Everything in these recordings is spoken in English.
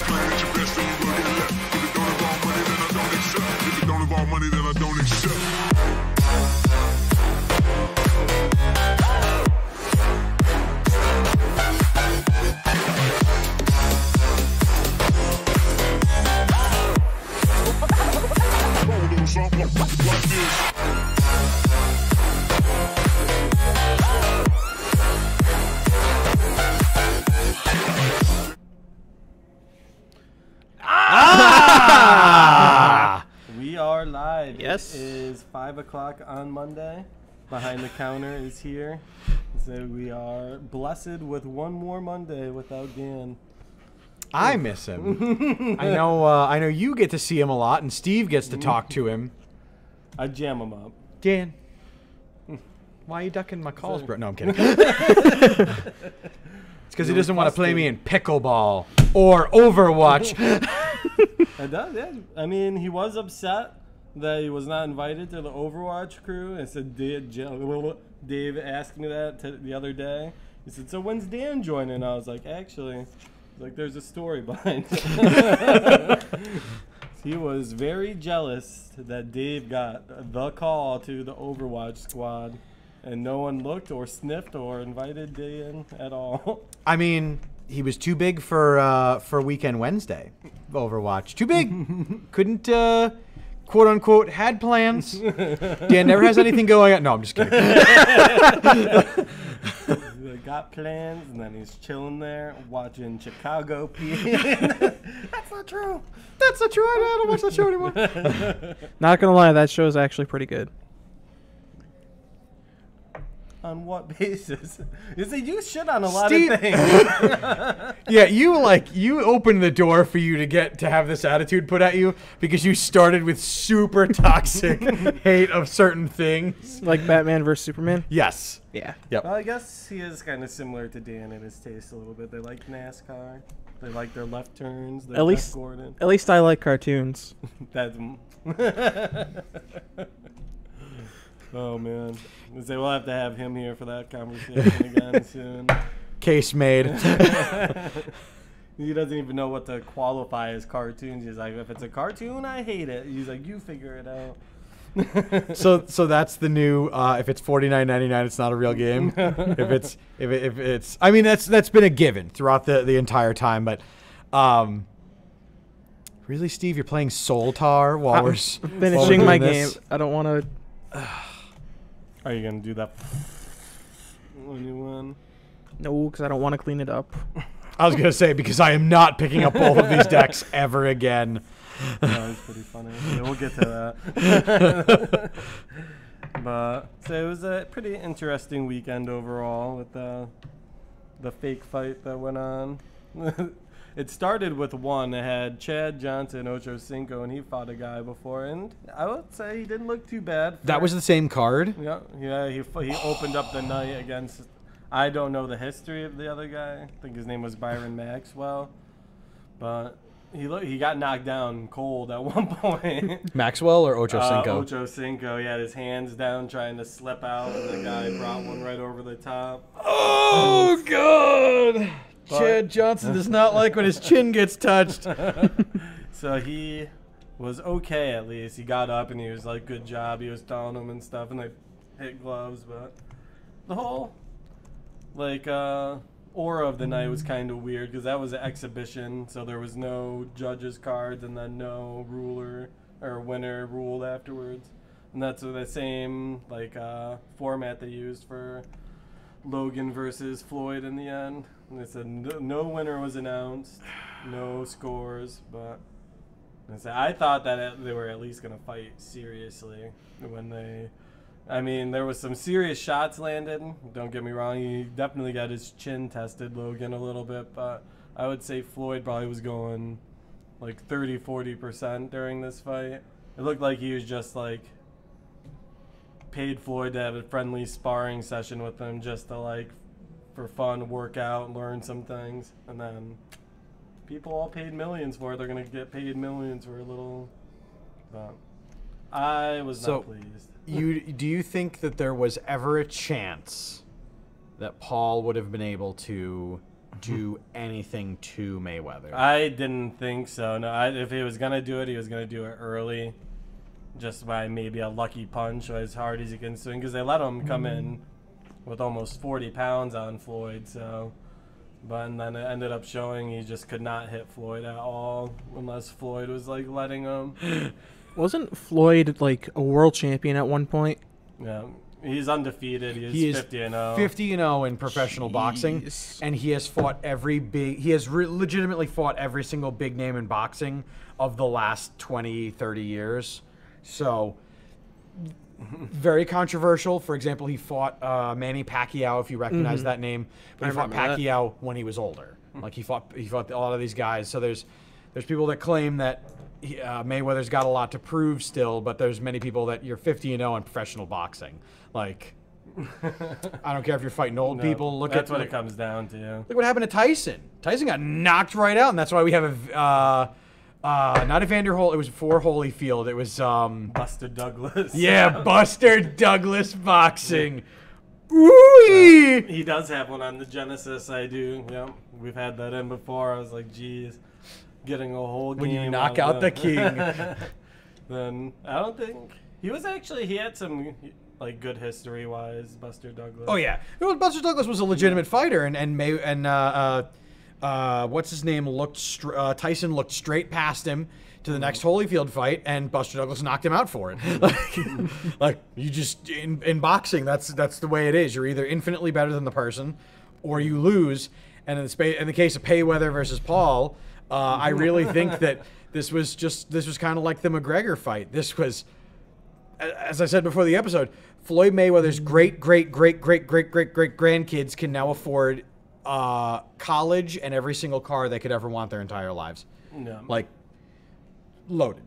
Playing at your best, then you will get left. If it don't involve money, then I don't accept. If it don't involve money, then I don't accept. Watch this. We are live. Yes. It is 5 o'clock on Monday. Behind the counter is here. So we are blessed with one more Monday without Dan. I miss him. I know you get to see him a lot, and Steve gets to talk to him. I jam him up. Dan, why are you ducking my calls, bro? No, I'm kidding. It's because he doesn't want to play me in pickleball or Overwatch. It does, yeah. I mean, he was upset that he was not invited to the Overwatch crew. I said, Dave asked me that the other day. He said, so when's Dan joining? I was like, actually, there's a story behind it. He was very jealous that Dave got the call to the Overwatch squad, and no one looked or sniffed or invited Dan at all. I mean, he was too big for Weekend Wednesday, Overwatch. Too big. Couldn't, quote unquote, had plans. Dan never has anything going on. No, I'm just kidding. Got plans, and then he's chilling there watching Chicago PD. That's not true. That's not true. I don't watch that show anymore. Not gonna lie, that show is actually pretty good. On what basis? You see, you shit on a lot Steve- of things. Yeah, you opened the door for you to have this attitude put at you because you started with super toxic hate of certain things. Like Batman vs Superman. Yes. Yeah. Yep. Well, I guess he is kind of similar to Dan in his taste a little bit. They like NASCAR. They like their left turns. Their At least, Gordon. at least I like cartoons. That's. Oh man, we'll have to have him here for that conversation again soon. Case made. He doesn't even know what to qualify as cartoons. He's like, if it's a cartoon, I hate it. He's like, you figure it out. So that's the new. If it's $49.99, it's not a real game. if it's, I mean that's been a given throughout the entire time. But, really, Steve, you're playing Soltar while we're finishing my game. this? I don't want to. Are you gonna do that when you win? No, because I don't want to clean it up. I was gonna say because I am not picking up both of these decks ever again. That was pretty funny. Yeah, we'll get to that. But so it was a pretty interesting weekend overall with the fake fight that went on. It started with one. It had Chad Johnson, Ocho Cinco, and he fought a guy before, and I would say he didn't look too bad. That was the same card? Yeah. He opened up the night against. I don't know the history of the other guy. I think his name was Byron Maxwell, but he got knocked down cold at one point. Maxwell or Ocho Cinco? Ocho Cinco. He had his hands down trying to slip out, and the guy brought one right over the top. Oh, God. Chad Johnson does not like when his chin gets touched. So he was okay at least. He got up and he was like, good job. He was telling him and stuff, and they hit gloves. But the whole, aura of the night was kind of weird because that was an exhibition. So there was no judges' cards and then no ruler or winner ruled afterwards. And that's the same, format they used for Logan versus Floyd in the end. And they said no winner was announced, no scores, but I thought that they were at least going to fight seriously when there was some serious shots landed. Don't get me wrong, he definitely got his chin tested, Logan, a little bit, but I would say Floyd probably was going 30-40% during this fight. It looked like he was just paid Floyd to have a friendly sparring session with him just to for fun, work out, learn some things, and then people all paid millions for it. They're gonna get paid millions for a little. But I was not pleased. Do you think that there was ever a chance that Paul would have been able to do anything to Mayweather. I didn't think so. No, if he was gonna do it, he was gonna do it early, just by maybe a lucky punch or as hard as he can swing, because they let him come in with almost 40 pounds on Floyd. So, but then it ended up showing he just could not hit Floyd at all, unless Floyd was like letting him. Wasn't Floyd like a world champion at one point? Yeah, he's undefeated. He's 50-0. 50-0 in professional boxing, Jeez. and he has fought he has legitimately fought every single big name in boxing of the last 20, 30 years. So, very controversial. For example, he fought Manny Pacquiao, if you recognize that name. But he fought remember that. Pacquiao when he was older. Like he fought a lot of these guys. So there's people that claim that Mayweather's got a lot to prove still, but there's many people that you're 50-0 in professional boxing. Like, I don't care if you're fighting old people. That's what it comes down to. Look what happened to Tyson. Tyson got knocked right out, and that's why we have not Evander Holyfield. It was for Holyfield. It was Buster Douglas. yeah, Buster Douglas boxing. Ooh. He does have one on the Genesis. I do. Yeah, we've had that in before. I was like, geez, getting a whole game. When you knock out the king. Then I don't think he had some like good history wise, Buster Douglas. Oh yeah, well, Buster Douglas was a legitimate fighter, and what's his name Tyson looked straight past him to the next Holyfield fight, and Buster Douglas knocked him out for it. like you just in boxing, that's the way it is. You're either infinitely better than the person, or you lose. And in the case of Payweather versus Paul, I really think that this was kind of like the McGregor fight. This was, as I said before the episode, Floyd Mayweather's great grandkids can now afford college and every single car they could ever want their entire lives. No. Like, loaded.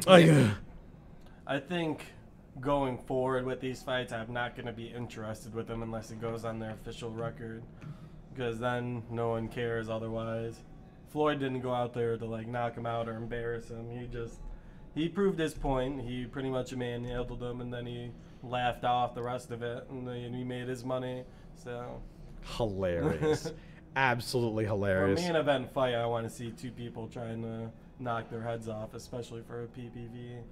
I think going forward with these fights, I'm not going to be interested with them unless it goes on their official record, because then no one cares otherwise. Floyd didn't go out there to like knock him out or embarrass him. He proved his point. He pretty much manhandled him, and then he laughed off the rest of it, and then he made his money. So hilarious. Absolutely hilarious. For a main event fight, I want to see two people trying to knock their heads off, especially for a PPV.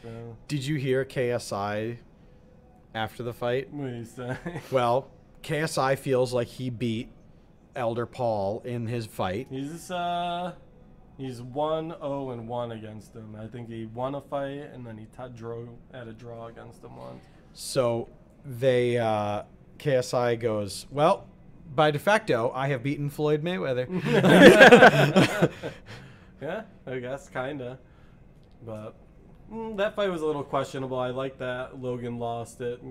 So, did you hear KSI after the fight? what do you say? Well, KSI feels like he beat Elder Paul in his fight. He's 1-0-1 against him. I think he won a fight, and then he drew at a draw against him once. So they KSI goes, well, by de facto, I have beaten Floyd Mayweather. Yeah, I guess, kinda. But that fight was a little questionable. I like that Logan lost it.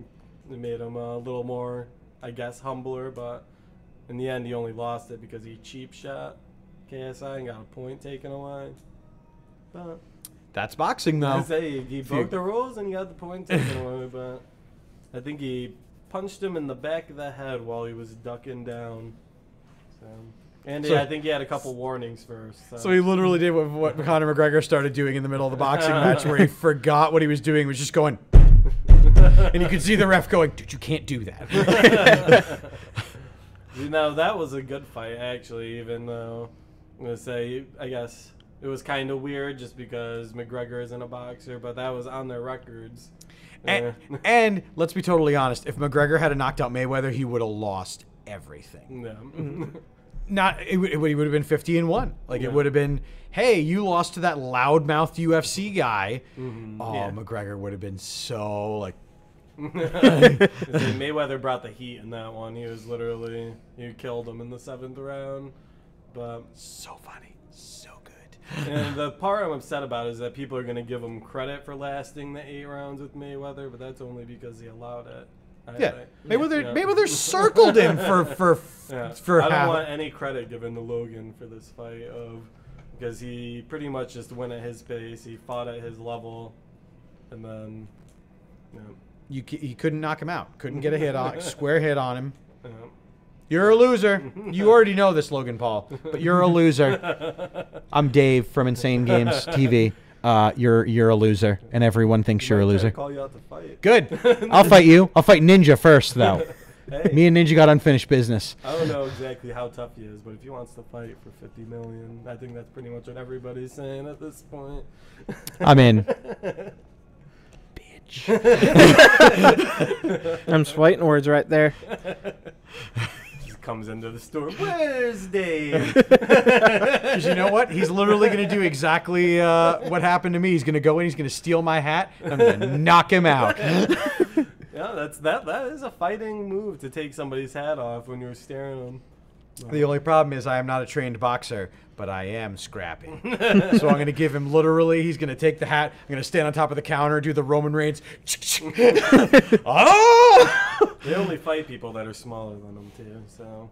It made him a little more, I guess, humbler. But in the end, he only lost it because he cheap shot KSI and got a point taken away. But That's boxing, though. I say he broke the rules and he got the point taken away. But I think he punched him in the back of the head while he was ducking down. So. And I think he had a couple warnings first. So he literally did what Conor McGregor started doing in the middle of the boxing match, where he forgot what he was doing, was just going, and you could see the ref going, dude, you can't do that. No, that was a good fight, actually, even though I'm going to say, I guess it was kind of weird just because McGregor isn't a boxer, but that was on their records. And let's be totally honest, if McGregor had knocked out Mayweather, he would have lost everything. Yeah. It would have been 50-1. Like, it would have been, hey, you lost to that loudmouth UFC guy. Mm-hmm. Oh, yeah. McGregor would have been so, like... Mayweather brought the heat in that one. He killed him in the 7th round. But so funny. So good. And the part I'm upset about is that people are going to give him credit for lasting the 8 rounds with Mayweather, but that's only because he allowed it. Mayweather circled him for I half. don't want any credit given to Logan for this fight, because he pretty much just went at his pace. He fought at his level, and then you couldn't knock him out. Couldn't get a square hit on him. Yeah. You're a loser. You already know this, Logan Paul, but you're a loser. I'm Dave from Insane Games TV. You're a loser, and everyone thinks you're a loser. Call you out to fight. Good. I'll fight you. I'll fight Ninja first, though. Hey, Me and Ninja got unfinished business. I don't know exactly how tough he is, but if he wants to fight for 50 million, I think that's pretty much what everybody's saying at this point. I'm in. I'm fighting words right there. Just comes into the store. Where's Dave? Because you know what? He's literally going to do exactly what happened to me. He's going to go in, he's going to steal my hat, and I'm going to knock him out. Yeah, that is a fighting move to take somebody's hat off when you're staring at them. The only problem is I am not a trained boxer, but I am scrappy. So I'm going to give him literally, he's going to take the hat, I'm going to stand on top of the counter, do the Roman Reigns. Oh! They only fight people that are smaller than them, too, so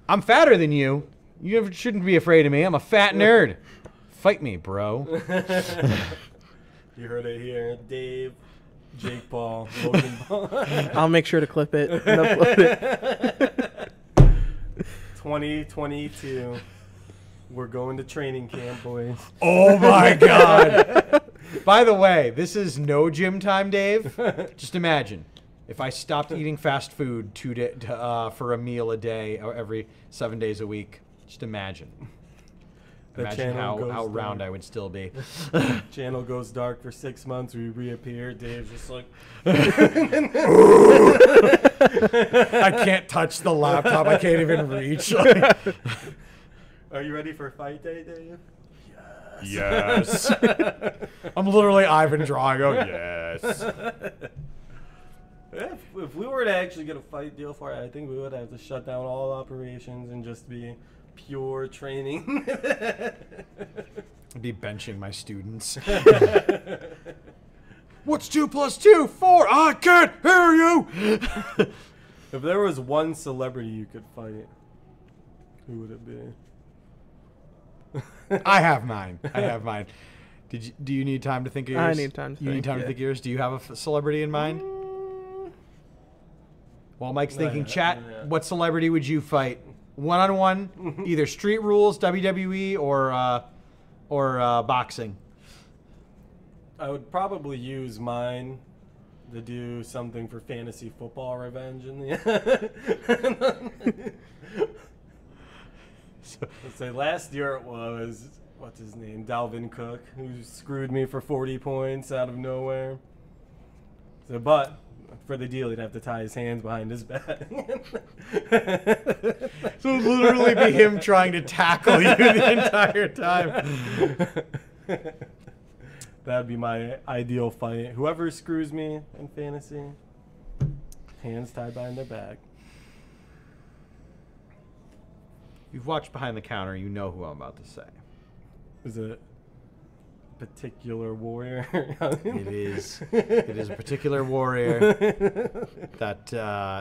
I'm fatter than you. You shouldn't be afraid of me. I'm a fat nerd. Fight me, bro. you heard it here. Dave, Jake Paul, Logan Paul. I'll make sure to clip it and upload it. 2022. We're going to training camp, boys. Oh my God. By the way, this is no gym time, Dave. Just imagine if I stopped eating fast food for a meal a day or every 7 days a week. Just imagine. Imagine how round I would still be. Channel goes dark for 6 months. We reappear. Dave's just like, I can't touch the laptop. I can't even reach. are you ready for fight day, Dave? Yes. I'm literally Ivan drawing. Oh, yes. If we were to actually get a fight deal for it, I think we would have to shut down all operations and just be pure training. I'd be benching my students. What's 2 + 2? 4. I can't hear you. If there was one celebrity you could fight, who would it be? I have mine. Do you need time to think of yours? I need time to You need think, time to yeah. think of yours? Do you have a celebrity in mind? While Mike's thinking, chat, yeah. what celebrity would you fight? One-on-one, either Street Rules, WWE, or boxing. I would probably use mine to do something for fantasy football revenge in the Let's say last year it was, what's his name, Dalvin Cook, who screwed me for 40 points out of nowhere. So, but for the deal, he'd have to tie his hands behind his back. So it would literally be him trying to tackle you the entire time. That'd be my ideal fight. Whoever screws me in fantasy, hands tied behind their back. You've watched Behind the Counter. You know who I'm about to say. Is it a particular warrior? It is. It is a particular warrior that,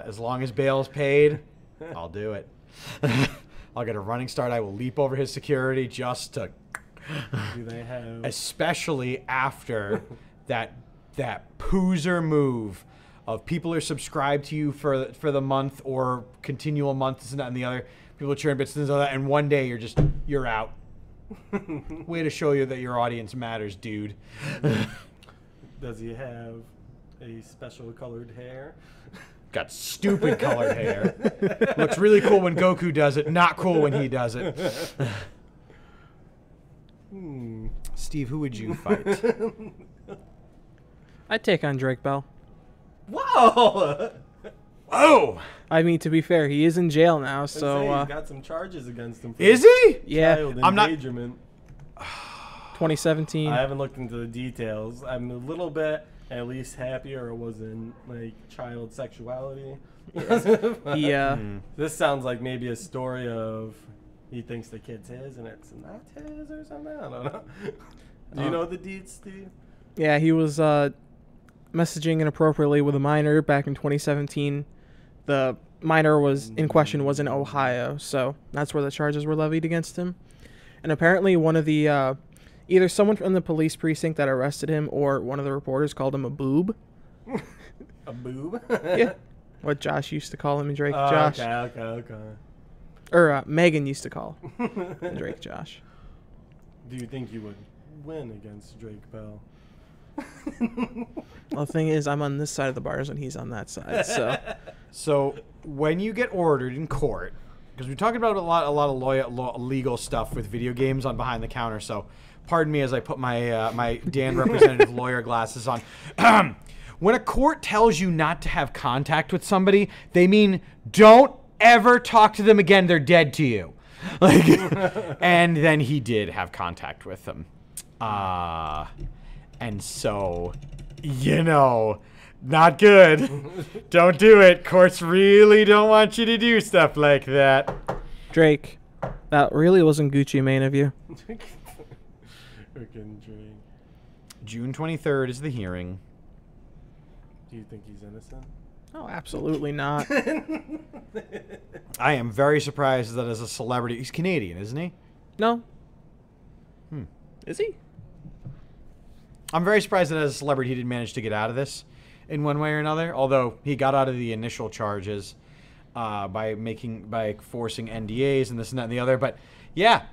as long as bail's paid, I'll do it. I'll get a running start. I will leap over his security just to. Do they have? Especially after that poozer move of people are subscribed to you for the month or continual month, this and that and the other. People churn bits and that, and one day you're out. Way to show you that your audience matters, dude. Does he have a special colored hair? Got stupid colored hair. Looks really cool when Goku does it. Not cool when he does it. Steve, who would you fight? I'd take on Drake Bell. Whoa! Oh! I mean, to be fair, he is in jail now, so he's got some charges against him. For Is he? yeah, child I'm not- endangerment. 2017. I haven't looked into the details. I'm a little bit at least happier it wasn't like child sexuality. Yeah. This sounds like maybe a story of he thinks the kid's his and it's not his or something. I don't know. Do you know the deeds, Steve? Yeah, he was messaging inappropriately with a minor back in 2017. The minor was in question was in Ohio, so that's where the charges were levied against him. And apparently one of the either someone from the police precinct that arrested him or one of the reporters called him a boob. A boob? Yeah. What Josh used to call him and Drake Oh, Josh. Okay. Or Megan used to call and Drake Josh. Do you think you would win against Drake Bell? Well, the thing is, I'm on this side of the bars and he's on that side. So So when you get ordered in court, because we're talking about a lot of legal stuff with video games on behind the counter. So pardon me as I put my my Dan representative lawyer glasses on. When a court tells you not to have contact with somebody, they mean don't ever talk to them again. They're dead to you. Like, and then he did have contact with them. And so, you know, not good. Don't do it. Courts really don't want you to do stuff like that. Drake, that really wasn't Gucci Mane of you. Freaking Drake. June 23rd is the hearing. Do you think he's innocent? Oh, absolutely not. I am very surprised that as a celebrity, he's Canadian, isn't he? No. Is he? I'm very surprised that as a celebrity he didn't manage to get out of this in one way or another. Although he got out of the initial charges by forcing NDAs and this and that and the other. But yeah,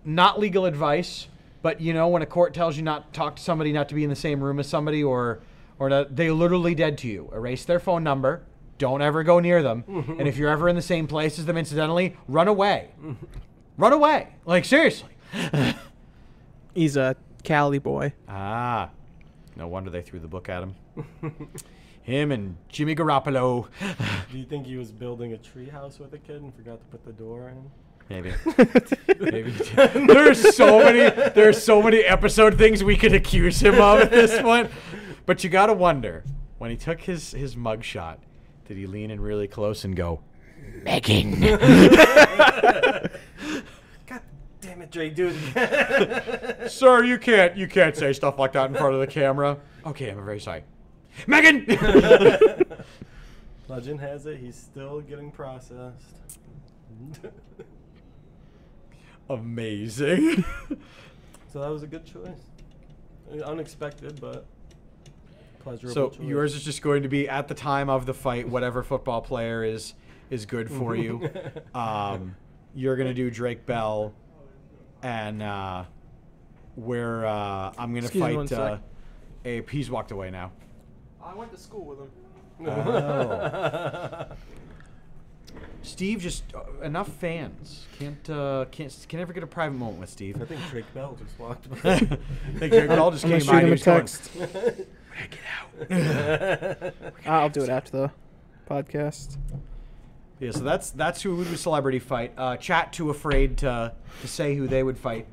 not legal advice. But you know, when a court tells you not to talk to somebody, not to be in the same room as somebody, or not, they literally dead to you. Erase their phone number. Don't ever go near them. And if you're ever in the same place as them incidentally, run away. Run away. Like, seriously. He's a Cali boy. Ah. No wonder they threw the book at him. Him and Jimmy Garoppolo. Do you think he was building a treehouse with a kid and forgot to put the door in? Maybe. Maybe. There's so many episode things we could accuse him of at this point. But you gotta wonder, when he took his mugshot, did he lean in really close and go, Megan? God damn it, Drake, dude. Sir, you can't say stuff like that in front of the camera. Okay, I'm very sorry. Megan! Legend has it, he's still getting processed. Amazing. So that was a good choice. Unexpected, but pleasurable So choice. yours is just going to be at the time of the fight, whatever football player is good for you. You're gonna do Drake Bell, and I'm gonna Excuse me one fight sec. he's walked away now. I went to school with him. Oh. Steve, just enough fans. Can't ever get a private moment with Steve. I think Drake Bell just walked by. I think Drake Bell just I'm came gonna by shoot and him he a was going, text. get out. I'll do it after the podcast. Yeah, so that's who would do celebrity fight. Chat too afraid to say who they would fight,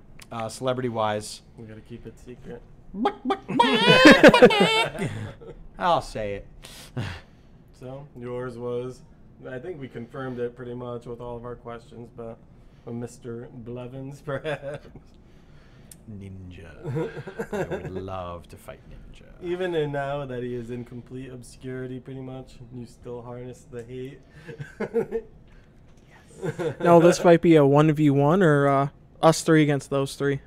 celebrity wise. We gotta keep it secret. I'll say it. So yours was, I think we confirmed it pretty much with all of our questions, but Mr. Blevins, perhaps. Ninja. I would love to fight Ninja. Even in now that he is in complete obscurity, pretty much, you still harness the hate. No, this might be a 1v1 or us three against those three.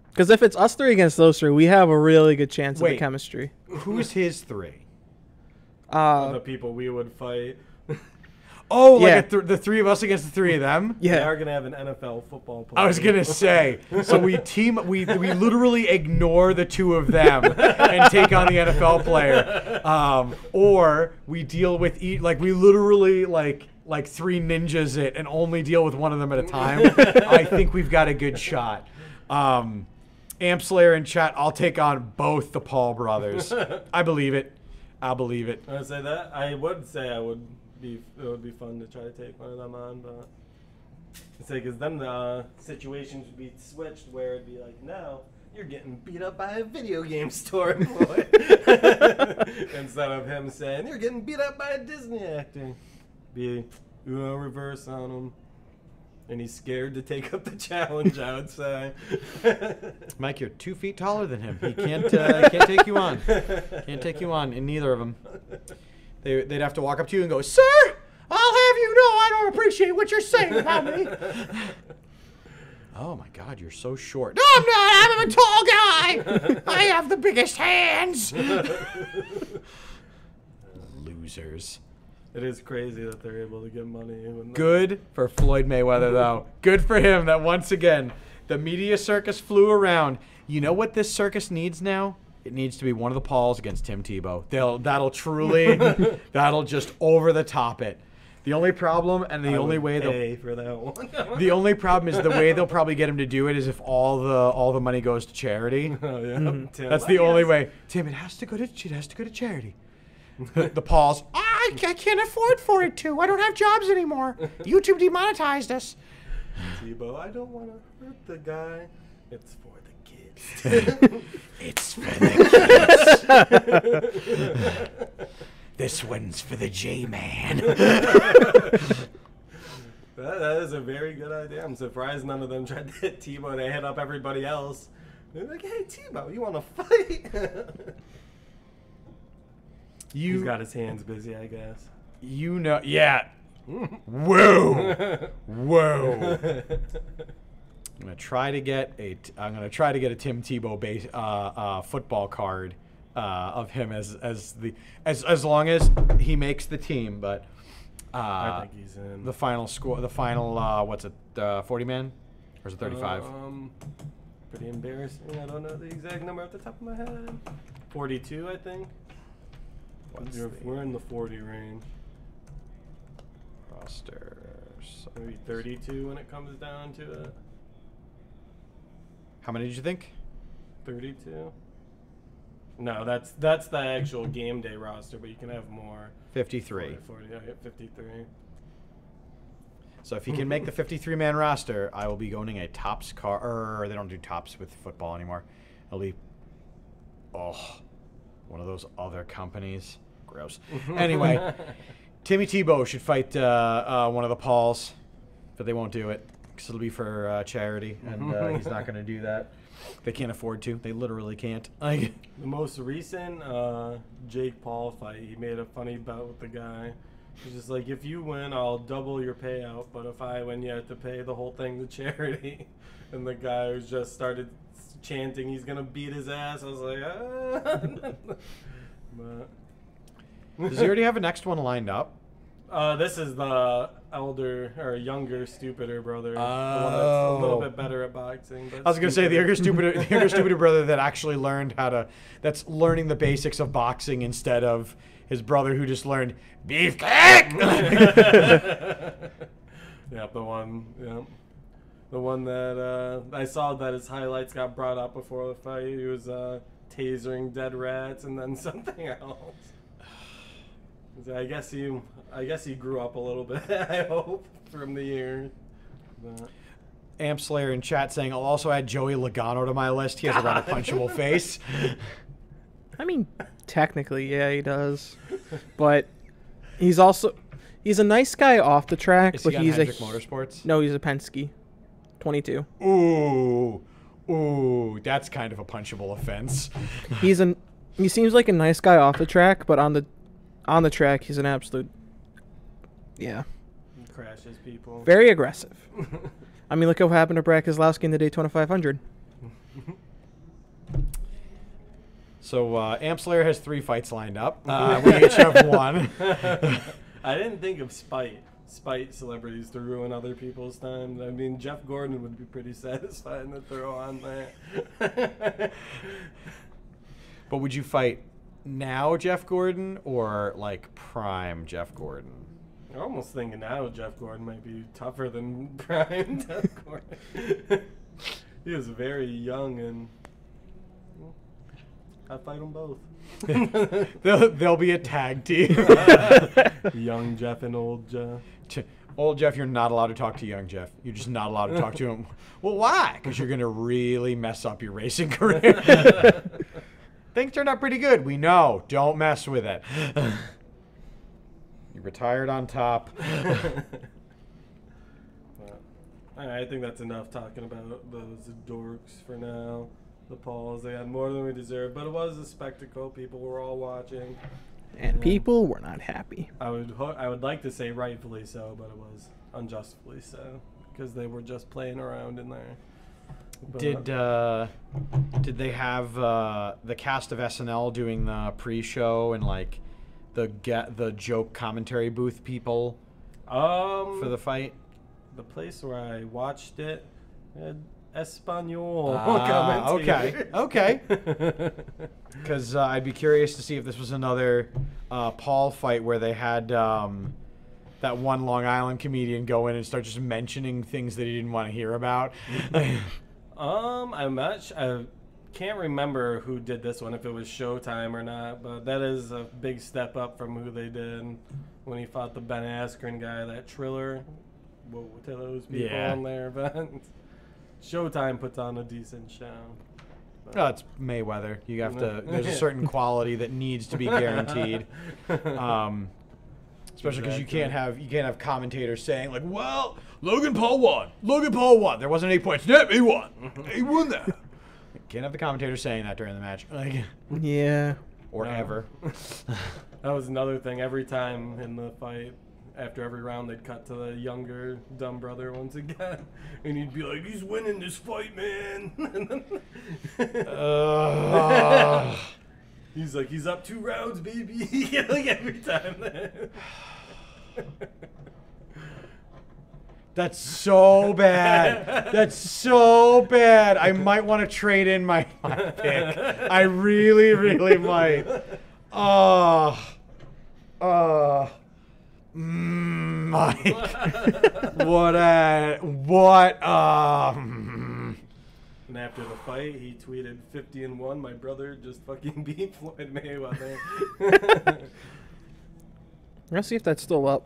Because if it's us three against those three, we have a really good chance of the Wait. chemistry. Who's his three? The people we would fight. Oh, Yeah. like the three of us against the three of them? We Yeah. are gonna have an NFL football player. I was gonna say, so we literally ignore the two of them and take on the NFL player, or we deal with we literally like three ninjas it and only deal with one of them at a time. I think we've got a good shot. Amp Slayer in chat, I'll take on both the Paul brothers. I believe it. I'll believe it. I would say that. I would say it would be fun to try to take one of them on, but it's like, because then the situations would be switched where it'd be like, now you're getting beat up by a video game store employee instead of him saying you're getting beat up by a Disney actor. Be reverse on him, and he's scared to take up the challenge. I would say. Mike, you're 2 feet taller than him. He can't take you on. Can't take you on in neither of them. They'd have to walk up to you and go, "Sir, I'll have you know I don't appreciate what you're saying about me." Oh my God, you're so short. No, I'm not. I'm a tall guy. I have the biggest hands. Losers. It is crazy that they're able to get money. Good for Floyd Mayweather, though. Good for him that once again The media circus flew around. You know what this circus needs now? It needs to be one of the Pauls against Tim Tebow. That'll just over the top it. The only problem and the only way pay for that one. the only problem is the way they'll probably get him to do it is if all the money goes to charity. Oh yeah. Tim, That's the only way. Tim, it has to go to charity. The Pauls, I can't afford for it to. I don't have jobs anymore. YouTube demonetized us. Tebow, I don't want to hurt the guy. It's for the kids. It's for the kids. This one's for the J-Man. That is a very good idea. I'm surprised none of them tried to hit Tebow. They hit up everybody else. They're like, hey, Tebow, you want to fight? He's got his hands busy, I guess. You know, yeah. Whoa. Whoa. I'm gonna try to get a Tim Tebow base football card of him as long as he makes the team. But I think he's in the final score. The final what's it? 40 man, or is it 35? Pretty embarrassing. I don't know the exact number off the top of my head. 42, I think. We're in the 40 range. Roster. Maybe 32 when it comes down to it. How many did you think? 32. No, that's the actual game day roster, but you can have more. 53. 40, I hit 53. So if he can make the 53-man roster, I will be owning a Topps car. Or they don't do Topps with football anymore. It'll be one of those other companies. Gross. Anyway, Timmy Tebow should fight one of the Pauls, but they won't do it because it'll be for charity, and he's not going to do that. They can't afford to. They literally can't. The most recent Jake Paul fight, he made a funny bet with the guy. He's just like, if you win, I'll double your payout, but if I win, you have to pay the whole thing to charity. And the guy was just started chanting he's going to beat his ass. I was like, But does he already have a next one lined up? This is the younger, stupider brother. Oh. The one that's a little bit better at boxing. I was gonna say the younger, stupider brother that actually learned that's learning the basics of boxing instead of his brother who just learned beefcake. Yeah, the one that I saw that his highlights got brought up before the fight. He was tasering dead rats and then something else. I guess he grew up a little bit. I hope from the years. Amp Slayer in chat saying I'll also add Joey Logano to my list. He has a rather punchable face. I mean, technically, yeah, he does. But he's a nice guy off the track. Is but he on he's Hendrick Motorsports? No, he's a Penske, 22. Ooh, that's kind of a punchable offense. He seems like a nice guy off the track, but on the track, he's an absolute, yeah. He crashes people. Very aggressive. I mean, look what happened to Brad Keselowski in the Daytona 500. So Amp Slayer has 3 fights lined up. We each have 1. I didn't think of spite celebrities to ruin other people's time. I mean, Jeff Gordon would be pretty satisfying to throw on there. But would you fight now Jeff Gordon or like prime Jeff Gordon? I'm almost thinking now Jeff Gordon might be tougher than prime Jeff Gordon. He is very young, and I'd fight them both. They'll be a tag team. Young Jeff and old Jeff. Old Jeff, you're not allowed to talk to young Jeff. You're just not allowed to talk to him. Well, why? Because you're going to really mess up your racing career. Things turned out pretty good. We know. Don't mess with it. You retired on top. I think that's enough talking about those dorks for now. The Pauls, they had more than we deserved, but it was a spectacle. People were all watching. And people were not happy. I would like to say rightfully so, but it was unjustly so because they were just playing around in there. But did they have the cast of SNL doing the pre-show and like the joke commentary booth people for the fight? The place where I watched it had Espanol okay, commentator. okay. Because I'd be curious to see if this was another Paul fight where they had that one Long Island comedian go in and start just mentioning things that he didn't want to hear about. I'm not. I can't remember who did this one, if it was Showtime or not. But that is a big step up from who they did when he fought the Ben Askren guy, that Triller. What to those people on their event? Showtime puts on a decent show. Oh, it's Mayweather. You have to. There's a certain quality that needs to be guaranteed. Especially because you can't have commentators saying like, "Well, Logan Paul won. Logan Paul won. There wasn't 8 points. Yep, he won. He won that." Can't have the commentator saying that during the match. Like, Yeah. or No. ever. That was another thing. Every time in the fight, after every round, they'd cut to the younger dumb brother once again, and he'd be like, "He's winning this fight, man." He's like, "He's up 2 rounds, baby." Like every time. That's so bad. That's so bad. I might want to trade in my pick. I really, really might. Mike. And after the fight, he tweeted 50-1. My brother just fucking beat Floyd Mayweather. Let's see if that's still up.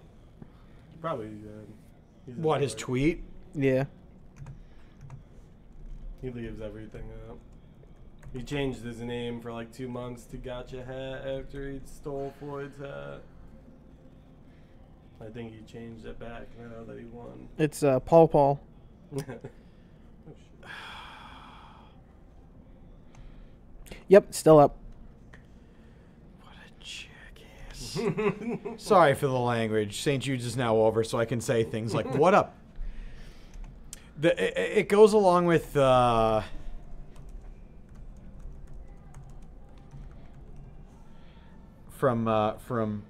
Probably. He's What, his annoyed. tweet? Yeah. He leaves everything up. He changed his name for like 2 months to Gotcha Hat after he stole Floyd's hat. I think he changed it back now that he won. It's Paul Paul. Oh, shit. Yep, still up. What a jackass. Sorry for the language. St. Jude's is now over, so I can say things like, "What up?" It goes along with from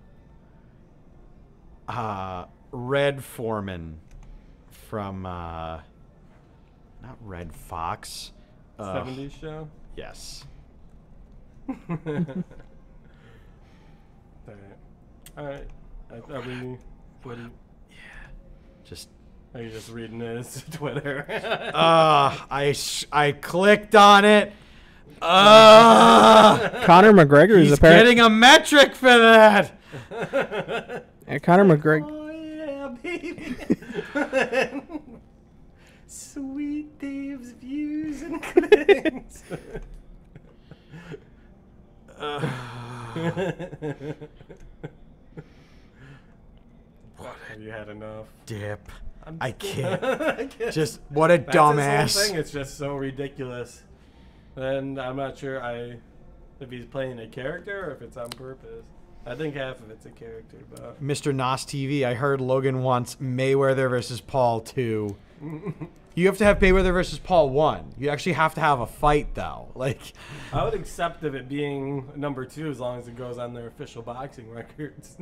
Red Foreman from not Red Fox. 70s show? Yes. Alright. Are we... What Just are you just reading his Twitter? I clicked on it. Conor McGregor is He's apparently getting a metric for that. Conor McGregor. Oh yeah, baby. Sweet Dave's views and clicks. Have you had enough? Dip. I'm I can't. I can't. Just what a That's his whole dumbass. thing. It's just so ridiculous. And I'm not sure if he's playing a character or if it's on purpose. I think half of it's a character, but Mr. Nos TV, I heard Logan wants Mayweather versus Paul 2. You have to have Payweather versus Paul 1. You actually have to have a fight, though. Like, I would accept of it being number 2 as long as it goes on their official boxing records.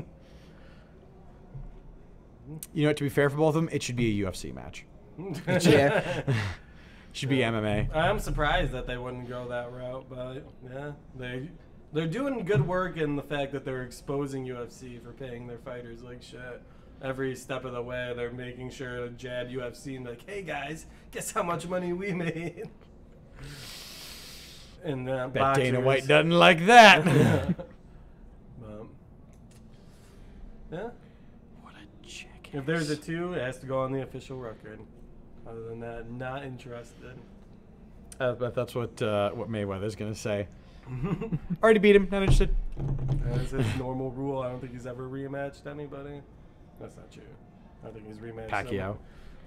you know what? To be fair for both of them, it should be a UFC match. Yeah. Should be MMA. I'm surprised that they wouldn't go that route, but yeah, they're doing good work in the fact that they're exposing UFC for paying their fighters like shit. Every step of the way, they're making sure to jab UFC and be like, "Hey guys, guess how much money we made?" And Bet Dana White doesn't like that. Yeah. What a chick. If there's a 2, it has to go on the official record. Other than that, not interested. That's what Mayweather's going to say. Already beat him. Not interested. That's his normal rule. I don't think he's ever rematched anybody. That's not true. I think he's rematched Pacquiao. someone.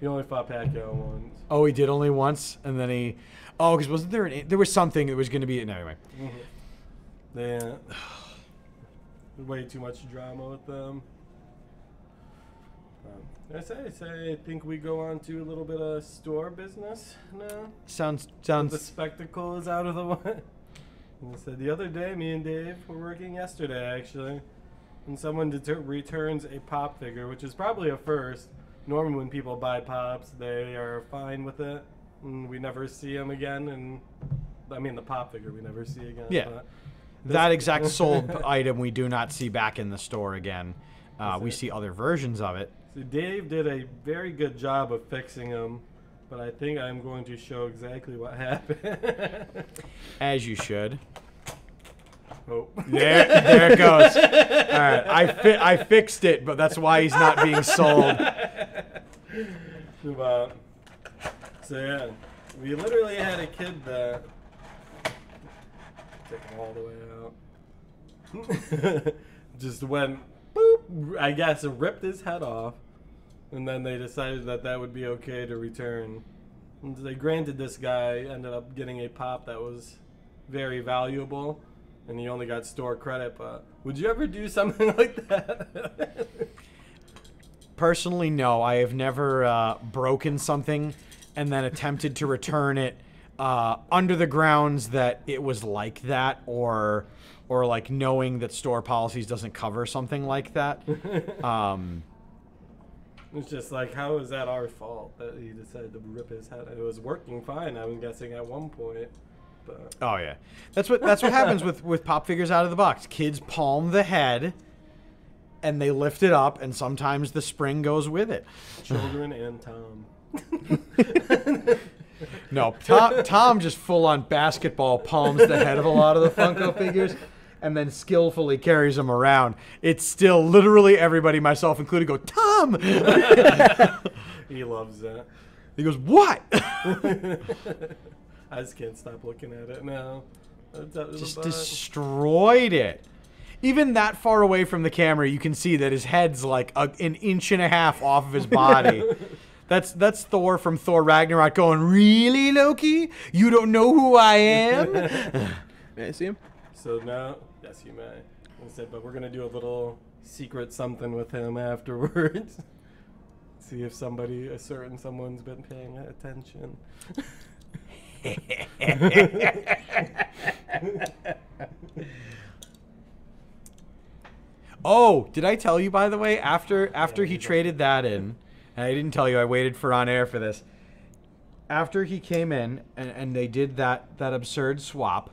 He only fought Pacquiao once. Oh, he did only once, and then he. Oh, because wasn't there there was something that was going to be. No, anyway. They way too much drama with them. I think we go on to a little bit of store business now. Sounds. The spectacle is out of the way. And I said the other day, me and Dave were working yesterday actually, and someone returns a pop figure, which is probably a first. Normally when people buy pops, they are fine with it. and we never see him again. And I mean, the pop figure we never see again. Yeah. But That exact sold item we do not see back in the store again. We it. see other versions of it. So Dave did a very good job of fixing him, but I think I'm going to show exactly what happened. As you should. Oh. There it goes. All right, I fixed it, but that's why he's not being sold. So yeah, we literally had a kid that take him all the way out. Just went boop. I guess it ripped his head off, and then they decided that that would be okay to return. And they granted this guy ended up getting a pop that was very valuable, and he only got store credit. But would you ever do something like that? Personally, no. I have never broken something and then attempted to return it under the grounds that it was like that, or like knowing that store policies doesn't cover something like that. It's just like, how is that our fault that he decided to rip his head? It was working fine, I'm guessing, at one point. But Oh yeah, that's what happens with pop figures out of the box. Kids palm the head, and they lift it up, and sometimes the spring goes with it. children and Tom. No, Tom just full on basketball palms the head of a lot of the Funko figures, and then skillfully carries them around. It's still literally everybody, myself included, go, Tom. He loves that. He goes, what? I just can't stop looking at it now. Just destroyed it. Even that far away from the camera, you can see that his head's like an inch and a half off of his body. That's Thor from Thor Ragnarok going, really, Loki? You don't know who I am? May I see him? So now, yes, you may. I said, but we're gonna do a little secret something with him afterwards. See if someone's been paying attention. Oh, did I tell you, by the way, after he traded that in, and I didn't tell you, I waited for on air for this. After he came in and they did that absurd swap,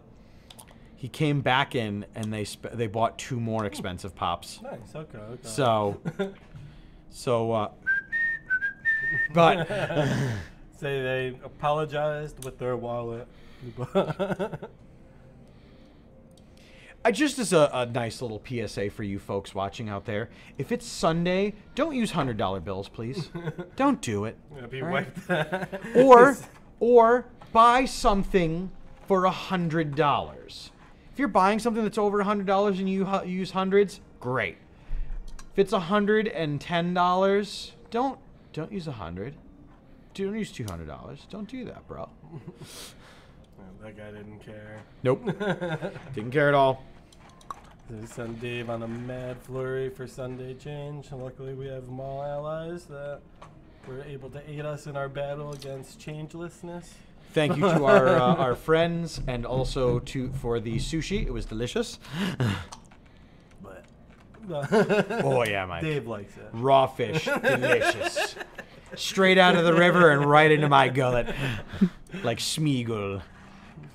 he came back in and they bought 2 more expensive pops. Nice, okay. But Say they apologized with their wallet. just as a nice little PSA for you folks watching out there, if it's Sunday, don't use $100 bills, please. Don't do it. Be all right? wiped. Or buy something for $100. If you're buying something that's over $100 and you use hundreds, great. If it's $110, don't use 100. Don't use $200. Don't do that, bro. That guy didn't care. Nope. Didn't care at all. They sent Dave on a mad flurry for Sunday change. And luckily, we have mall allies that were able to aid us in our battle against changelessness. Thank you to our friends, and also for the sushi. It was delicious. But Oh yeah, Mike. Dave likes it. Raw fish, delicious. Straight out of the river and right into my gullet, like Smeagol.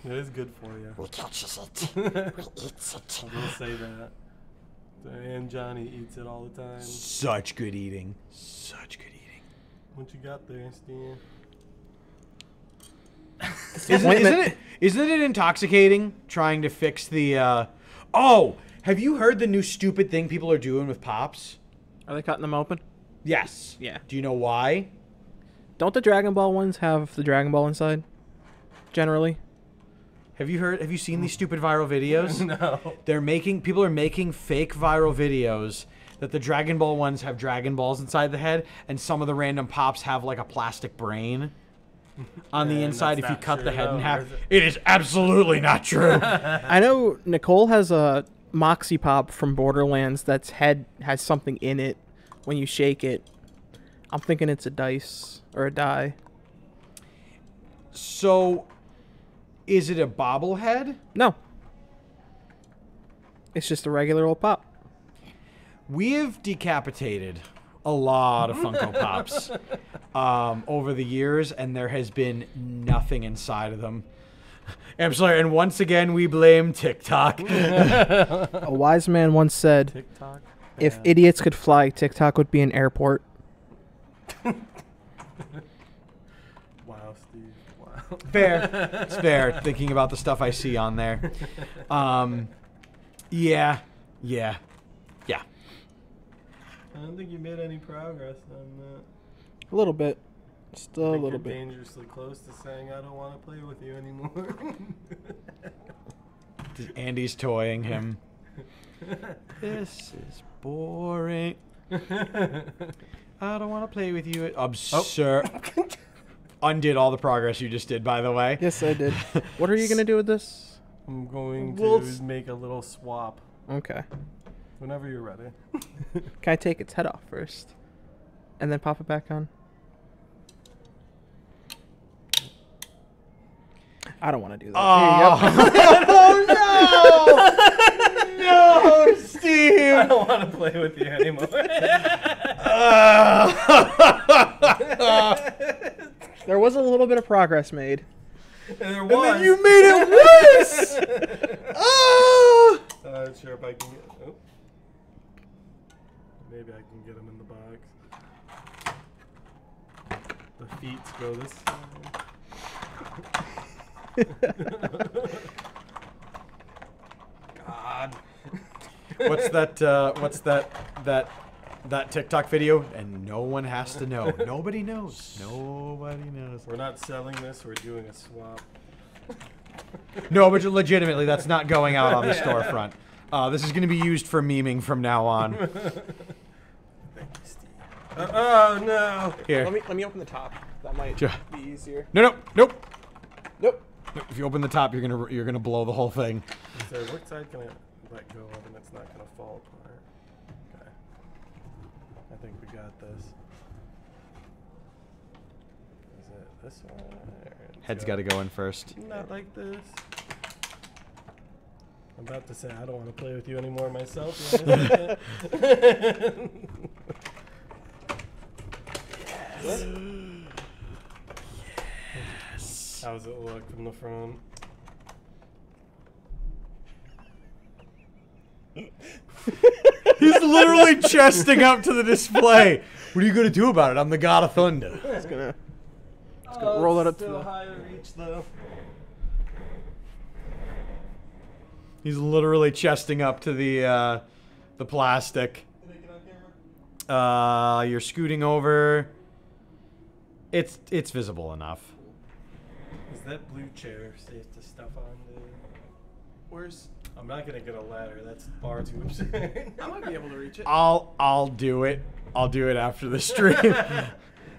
It is good for you. He catches it. He eats it. I will say that. And Johnny eats it all the time. Such good eating. Such good eating. What you got there, Steve? Isn't it intoxicating trying to fix the? Oh, have you heard the new stupid thing people are doing with pops? Are they cutting them open? Yes. Yeah. Do you know why? Don't the Dragon Ball ones have the Dragon Ball inside? Generally. Have you seen these stupid viral videos? No. People are making fake viral videos that the Dragon Ball ones have Dragon Balls inside the head, and some of the random pops have like a plastic brain on the And inside that's if you not cut the true, head in though, half. or is it? It is absolutely not true. I know Nicole has a Moxie Pop from Borderlands that's head has something in it when you shake it. I'm thinking it's a dice or a die. So, is it a bobblehead? No. It's just a regular old pop. We have decapitated a lot of Funko Pops over the years, and there has been nothing inside of them. I'm sorry, and once again, we blame TikTok. A wise man once said, TikTok. if idiots could fly, TikTok would be an airport. Wow, Steve. Wow. Fair. It's fair, thinking about the stuff I see on there. Yeah. I don't think you made any progress on that. A little bit. Still a I think little you're bit. dangerously close to saying I don't want to play with you anymore. Andy's toying him. This is boring. I don't want to play with you. Absurd. Undid all the progress you just did, by the way. Yes, I did. What are you going to do with this? I'm going to We'll make a little swap Okay. whenever you're ready. Can I take its head off first? And then pop it back on? I don't want to do that. Oh, no! No, Steve! I don't want to play with you anymore. There was a little bit of progress made. There And was. then you made it worse! Oh! Sure, if I can get. Oh. Maybe I can get him in the box. The feet go this side. God. What's that TikTok video? And no one has to know. Nobody knows. Nobody knows. We're not selling this. We're doing a swap. No, but legitimately, that's not going out on the storefront. This is going to be used for memeing from now on. Thank you, Steve. Oh no! Here. Let me open the top. That might Sure. be easier. Nope. Nope. If you open the top, you're gonna blow the whole thing. So what side can I let go of and it's not gonna fall apart? Okay. I think we got this. Is it this one? Head's got to go in first. Not like this. I'm about to say I don't want to play with you anymore myself. Yes. How does it look from the front? He's literally chesting up to the display. What are you gonna do about it? I'm the god of thunder. It's gonna roll it up to still the. high to reach though. He's literally chesting up to the plastic. You're scooting over. It's visible enough. Is that blue chair safe to stuff on, dude? Where's? I'm not gonna get a ladder. That's far too absurd. I might be able to reach it. I'll do it. I'll do it after the stream.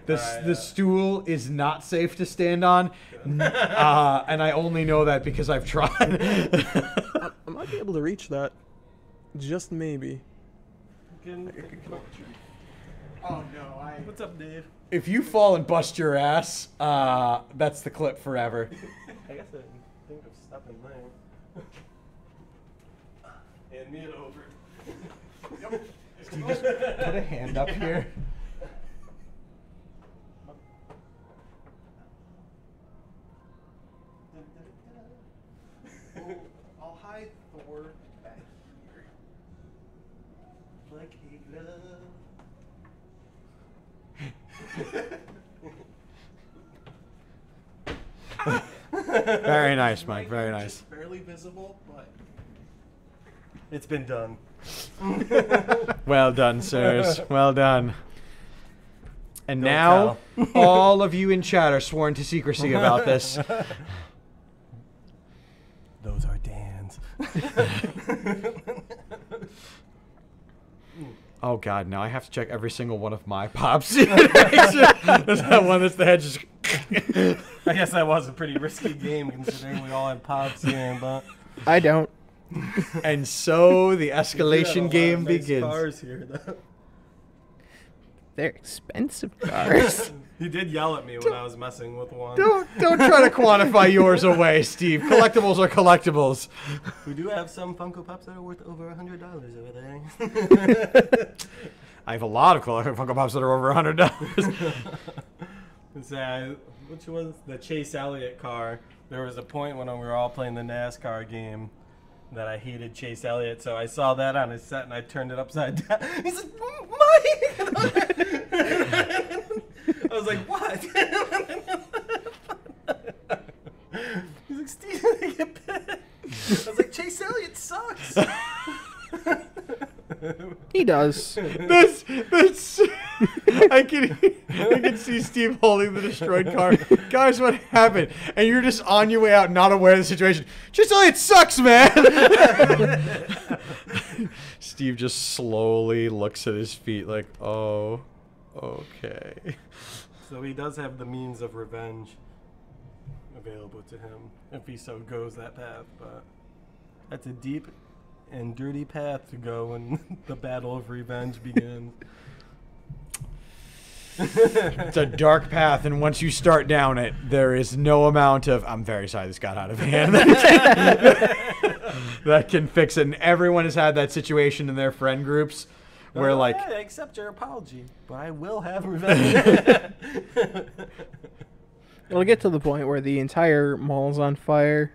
The stool is not safe to stand on, and I only know that because I've tried. I might be able to reach that. Just maybe. Oh no! What's up, Dave? If you fall and bust your ass, that's the clip forever. I guess I didn't think of stepping there. Hand me it over. Can you just put a hand up here? I'll hide Thor back here. Like a glove. Very nice, Mike. Very nice. Barely visible, but It's been done. Well done, sirs. Well done. And Don't now, all of you in chat are sworn to secrecy about this. Those are Dan's. Oh God, now I have to check every single one of my pops. There's that one that's the head just. I guess that was a pretty risky game considering we all have pops here, but I don't. And so the we do have a escalation lot game of nice begins. Cars here, though. They're expensive cars. He did yell at me when I was messing with one. Don't try to quantify yours away, Steve. Collectibles are collectibles. We do have some Funko Pops that are worth over $100 over there. I have a lot of Funko Pops that are over $100. Which was the Chase Elliott car. There was a point when we were all playing the NASCAR game that I hated Chase Elliott, so I saw that on his set and I turned it upside down. He's like, Mike! I was like, what? He's like, Steve, I get pissed. I was like, Chase Elliott sucks. He does. That's I can see Steve holding the destroyed car. Guys, what happened? And you're just on your way out, not aware of the situation. Just it sucks, man. Steve just slowly looks at his feet like, oh, okay. So he does have the means of revenge available to him if he so goes that path, but that's a deep and dirty path to go when the battle of revenge begins. It's a dark path, and once you start down it, there is no amount of I'm very sorry this got out of hand that can fix it. And everyone has had that situation in their friend groups where I accept your apology, but I will have revenge. It'll get to the point where the entire mall's on fire.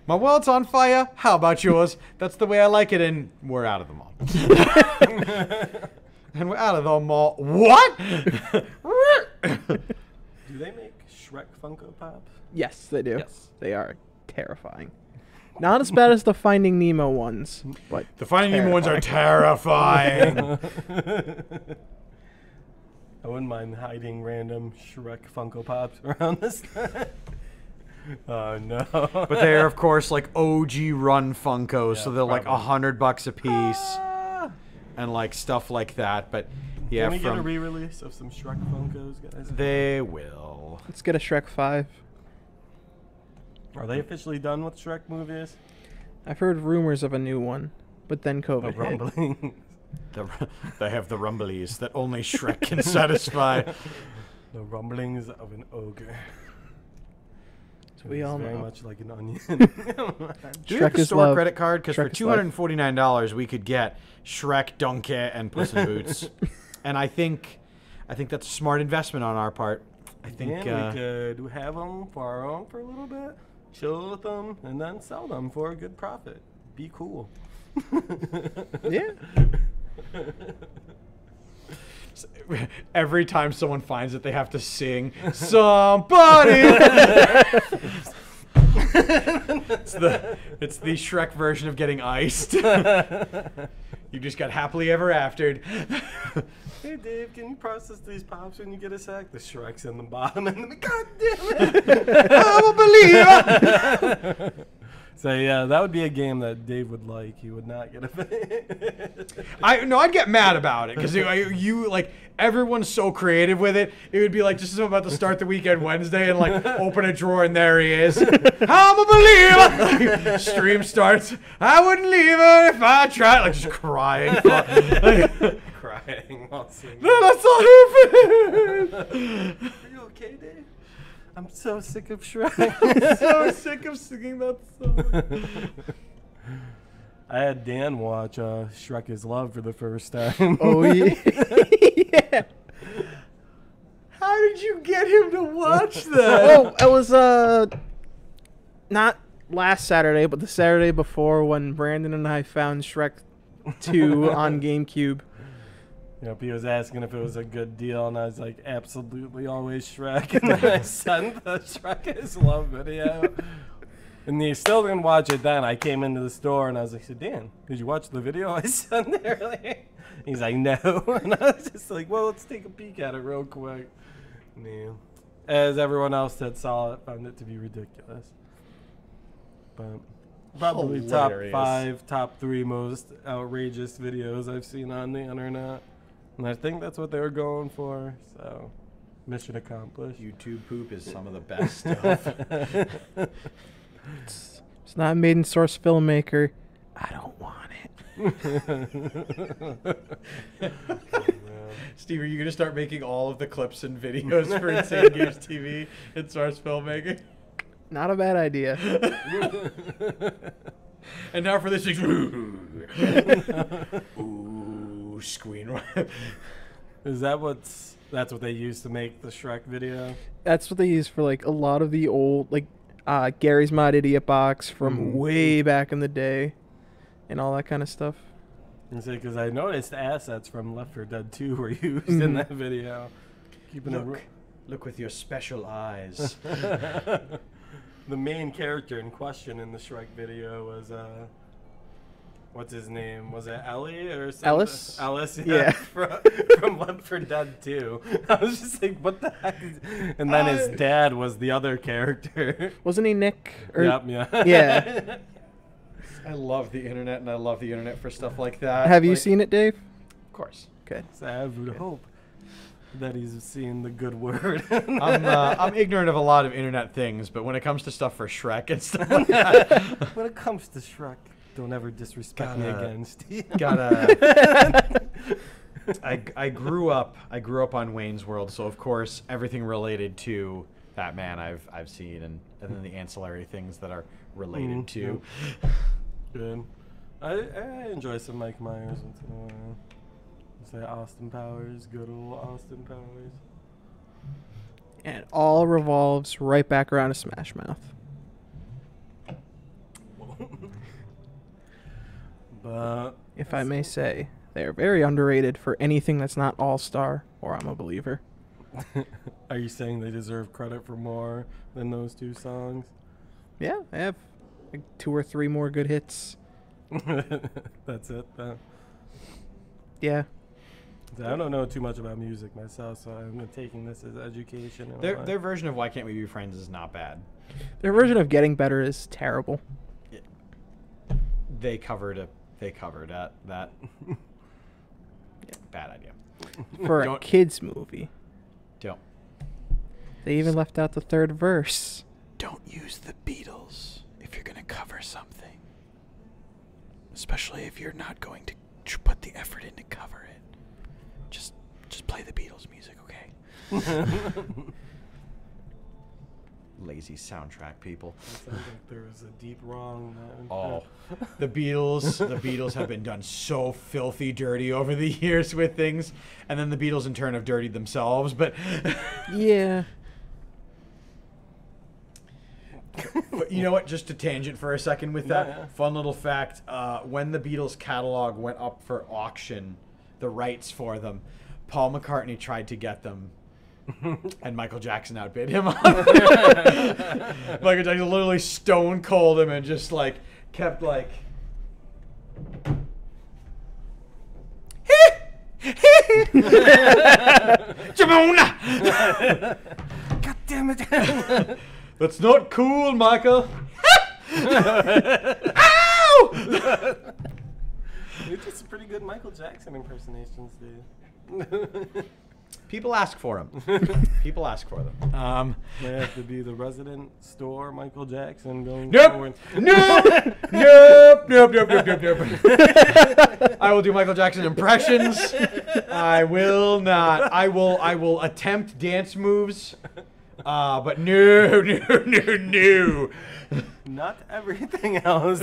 My world's on fire. How about yours? That's the way I like it, and we're out of the mall. And we're out of the mall. What? Do they make Shrek Funko Pops? Yes, they do. Yes. They are terrifying. Not as bad as the Finding Nemo ones, but The Finding Nemo ones are terrifying. I wouldn't mind hiding random Shrek Funko Pops around this. Oh no! But they're of course like OG run Funkos, Yeah, so they're like probably. $100 a piece, and like stuff like that. But yeah, Can we get a re-release of some Shrek Funkos, guys? they will. let's get a Shrek 5. Are they officially done with Shrek movies? I've heard rumors of a new one, but then The COVID hit. rumbling. They have the rumblies that only Shrek can satisfy. The rumblings of an ogre. We It's all very know. much like an onion. Do you have Shrek a is store love. credit card? Because for Shrek is life. $249 we could get Shrek, Donkey, and Puss in Boots. And I think that's a smart investment on our part. I think And we could have them for our own for a little bit, chill with them, and then sell them for a good profit. Be cool. Yeah. every time someone finds it, they have to sing somebody. It's the Shrek version of getting iced. You just got happily ever aftered. Hey Dave, can you process these pops when you get a sec? The Shrek's in the bottom, and the God damn it! I'm a believer. So yeah, that would be a game that Dave would like. He would not get a. I'd get mad about it because you like everyone's so creative with it. It would be like just as I'm about to start the weekend Wednesday and like open a drawer and there he is. I'm a believer. Stream starts. I wouldn't leave her if I tried. Like just crying. Crying while singing. No, that's not her. Are you okay, Dave? I'm so sick of Shrek. So sick of singing that song. I had Dan watch Shrek is Love for the first time. Oh yeah. Yeah. How did you get him to watch that? Oh, it was not last Saturday, but the Saturday before when Brandon and I found Shrek 2 on GameCube. Yep, he was asking if it was a good deal, and I was like, absolutely always Shrek. And then I sent the Shrek is Love video. And he still didn't watch it then. I came into the store, and I was like, so Dan, did you watch the video I sent earlier? He's like, no. And I was just like, well, let's take a peek at it real quick. And he, as everyone else that saw it, found it to be ridiculous. But probably Hilarious. top 5, top 3 most outrageous videos I've seen on the internet. And I think that's what they were going for, so mission accomplished. YouTube poop is some of the best stuff. It's not made in source filmmaker. I don't want it. Steve, are you going to start making all of the clips and videos for Insane Games TV and Source Filmmaking? Not a bad idea. And now for this. Ooh, screen. Is that that's what they used to make the Shrek video? That's what they use for like a lot of the old like Gary's Mod Idiot Box from way back in the day, and all that kind of stuff. Because I noticed assets from Left 4 Dead 2 were used in that video. Keeping Look with your special eyes. The main character in question in the Shrek video was what's his name? Was it Ellie or something? Ellis? Ellis, Yeah. from Left 4 Dead 2. I was just like, what the heck? And then his dad was the other character. Wasn't he Nick? Or, Yep, yeah. Yeah. I love the internet, and I love the internet for stuff like that. Have you seen it, Dave? Of course. Okay. So I would hope that he's seeing the good word. I'm ignorant of a lot of internet things, but when it comes to stuff for Shrek and stuff like that, When it comes to Shrek, don't ever disrespect me again, Steve. I grew up on Wayne's World, so of course everything related to Batman I've seen, and then the ancillary things that are related to. Good. I enjoy some Mike Myers once in a while. Say Austin Powers, good old Austin Powers. And it all revolves right back around to Smash Mouth. But If I may say, they are very underrated for anything that's not All-Star or I'm a Believer. are you saying they deserve credit for more than those two songs? Yeah, they have like 2 or 3 more good hits. That's it. Yeah. I don't know too much about music myself, so I'm taking this as education. And Their version of Why Can't We Be Friends is not bad. Their version of Getting Better is terrible. They covered that. Yeah, bad idea. For a Don't- kids movie. Don't They even left out the 3rd verse. don't use the Beatles if you're gonna cover something, especially if you're not going to put the effort in to cover it. Just play the Beatles music, okay? Lazy soundtrack people. It sounds like there was a deep wrong. Oh, the Beatles have been done so filthy dirty over the years with things, and then the Beatles in turn have dirtied themselves. But Yeah. But you know what? Just a tangent for a second with that. Yeah. Fun little fact. When the Beatles catalog went up for auction, the rights for them, Paul McCartney tried to get them, and Michael Jackson outbid him. Michael Jackson literally stone cold him and just like kept like... Jamona! God damn it! That's not cool, Michael. Ow! You did some pretty good Michael Jackson impersonations, dude. People ask for them. People ask for them. May have to be the resident store Michael Jackson going Nope. forward. Nope. Nope. Nope. Nope. Nope. Nope. Nope. I will do Michael Jackson impressions. I will not. I will attempt dance moves. But no. Not everything else.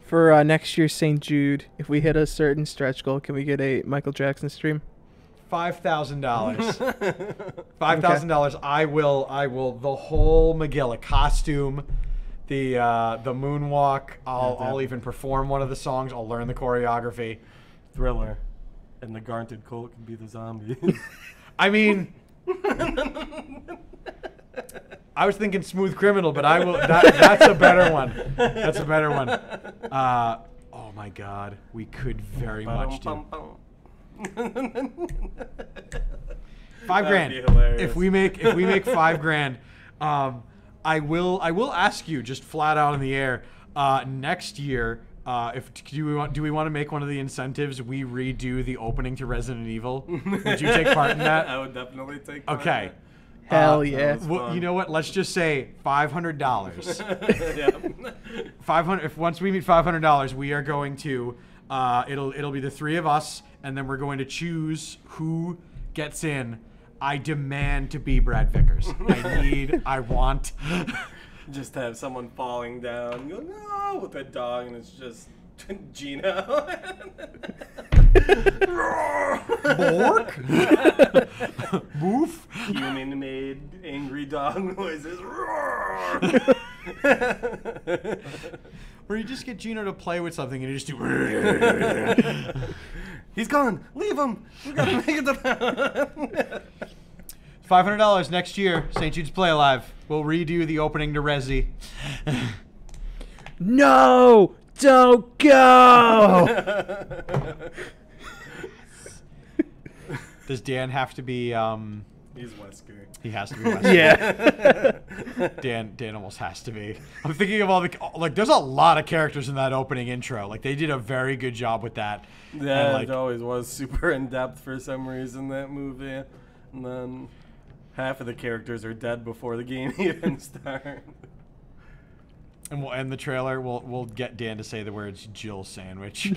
For next year's St. Jude, if we hit a certain stretch goal, can we get a Michael Jackson stream? $5,000. $5,000. I will. The whole McGilla costume, the moonwalk. I'll even perform one of the songs. I'll learn the choreography. Thriller. And the Garnted Colt can be the zombies. I mean, I was thinking Smooth Criminal, but I will. That's a better one. That's a better one. Oh my God, we could very much do $5,000. be hilarious. If we make $5,000, I will ask you just flat out in the air next year. Do we want to make one of the incentives we redo the opening to Resident Evil? Would you take part in that? I would definitely take part in Okay. that. Hell yeah. Well, you know what? Let's just say $500. Yeah. 500. If once we meet $500, we are going to. It'll be the 3 of us, and then we're going to choose who gets in. I demand to be Brad Vickers. I want. Just to have someone falling down, you go, no, with a dog, and it's just Gino. Bork? Woof? Human-made angry dog noises. Or you just get Gino to play with something and you just do. He's gone. Leave him. We gotta make it to $500 next year. St. Jude's Play Alive. We'll redo the opening to Resi. No! Don't go! Does Dan have to be? He's Wesker. He has to be. Wesker. Yeah. Dan almost has to be. I'm thinking of all the like. There's a lot of characters in that opening intro. Like they did a very good job with that. Yeah, and, like, it always was super in depth for some reason, that movie. And then half of the characters are dead before the game even starts. And we'll end the trailer. We'll get Dan to say the words Jill sandwich.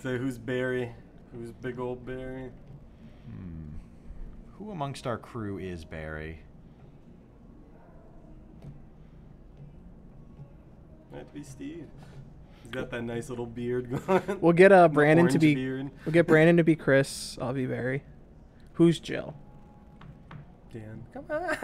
So who's Barry? Who's big old Barry? Who amongst our crew is Barry? Might be Steve. He's got that nice little beard going. We'll get Brandon to orange be. beard. We'll get Brandon to be Chris. I'll be Barry. Who's Jill? Dan. Come on.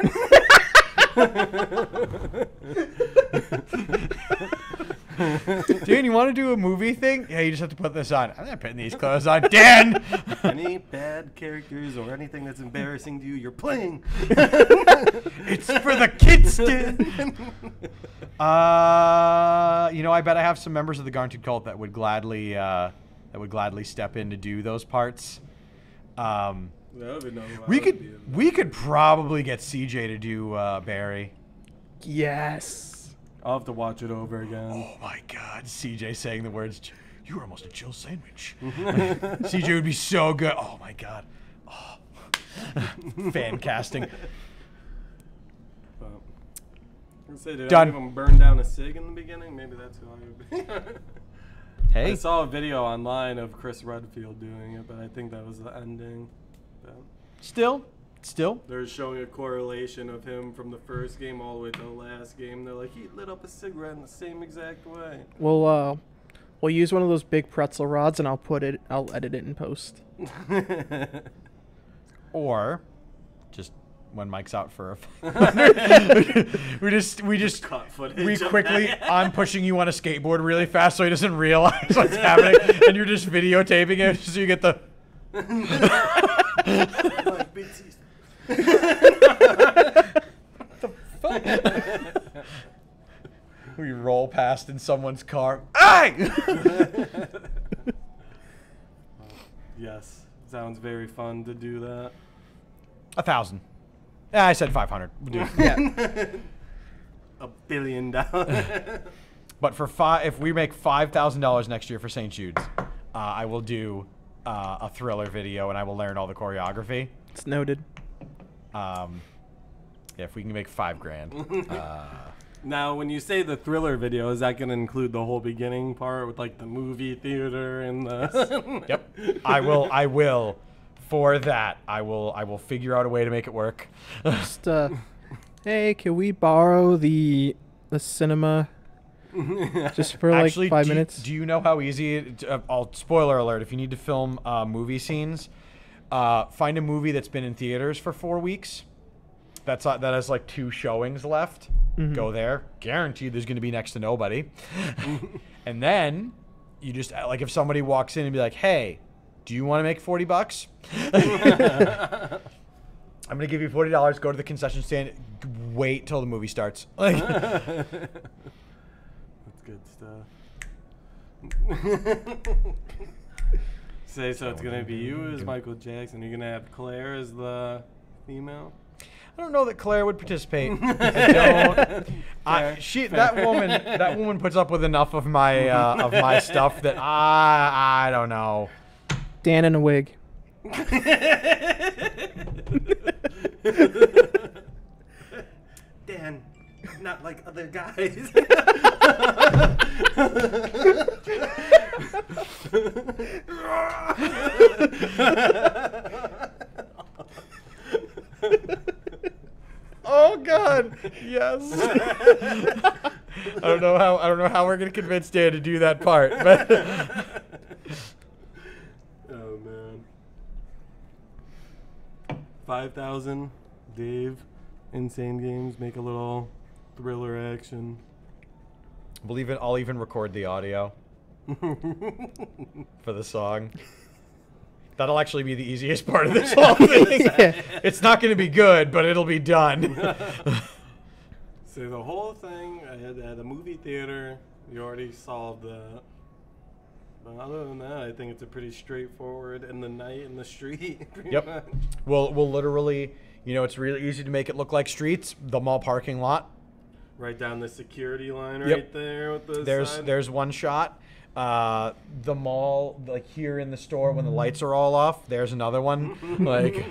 Dan, you want to do a movie thing? Yeah, you just have to put this on. I'm not putting these clothes on. Dan! Any bad characters or anything that's embarrassing to you, you're playing. It's for the kids, Dan! You know, I bet I have some members of the Garntude cult that would gladly step in to do those parts. We could probably get CJ to do Barry. Yes. I'll have to watch it over again. Oh my God, CJ saying the words, "You were almost a Jill sandwich." CJ would be so good. Oh my God. Oh. Fan casting. But, I say, did Done. I even burn down a cig in the beginning? Maybe that's who I would be. Hey. I saw a video online of Chris Redfield doing it, but I think that was the ending. But Still. they're showing a correlation of him from the first game all the way to the last game. They're like, he lit up a cigarette in the same exact way. We'll use one of those big pretzel rods, and I'll edit it in post. Or just when Mike's out for a we just Cut footage. we of quickly that. I'm pushing you on a skateboard really fast so he doesn't realize what's happening, and you're just videotaping it so you get the Like, big teeth. we roll past in someone's car. Hey! Yes, sounds very fun to do that. 1,000. Yeah, I said 500. We'll do it. Yeah. $1 billion. But for if we make $5,000 next year for St. Jude's, I will do a Thriller video and I will learn all the choreography. It's noted. Yeah, if we can make $5,000. Now, when you say the Thriller video, is that going to include the whole beginning part with like the movie theater and the? Yep, I will. For that, I will figure out a way to make it work. Just hey, can we borrow the cinema just for like Actually, 5 minutes? Do you know how easy? Spoiler alert: if you need to film movie scenes, find a movie that's been in theaters for 4 weeks. That has like 2 showings left. Mm-hmm. Go there. Guaranteed there's going to be next to nobody. And then you just like if somebody walks in and be like, "Hey, do you want to make $40? I'm going to give you $40. Go to the concession stand. Wait till the movie starts." Like, That's good stuff. So it's gonna be you as Michael Jackson. You're gonna have Claire as the female. I don't know that Claire would participate. I don't. That woman puts up with enough of my stuff that I don't know. Dan in a wig. Dan, not like other guys. Oh God, yes. I don't know how we're gonna convince Dan to do that part, but Oh man. 5,000, Dave, Insane Games, make a little thriller action. believe it. I'll even record the audio for the song. That'll actually be the easiest part of this whole thing. It's not going to be good, but it'll be done. So the whole thing at a movie theater, you already solved that. But other than that, I think it's a pretty straightforward in the night in the street. Pretty Yep. much. We'll literally, it's really easy to make it look like streets. The mall parking lot. Right down the security line Yep. right there with the side. There's one shot. The mall, like here in the store when the lights are all off, there's another one. Like,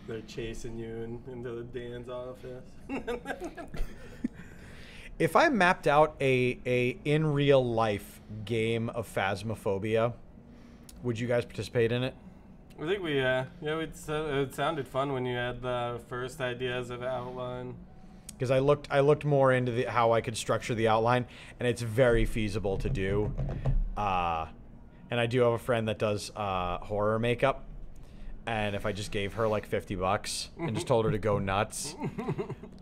They're chasing you into the Dan's office. if I mapped out a in real life game of Phasmophobia, would you guys participate in it? I think it sounded fun when you had the first ideas of outline. Because I looked more into how I could structure the outline, and it's very feasible to do. And I do have a friend that does horror makeup, and if I just gave her like $50 and just told her to go nuts,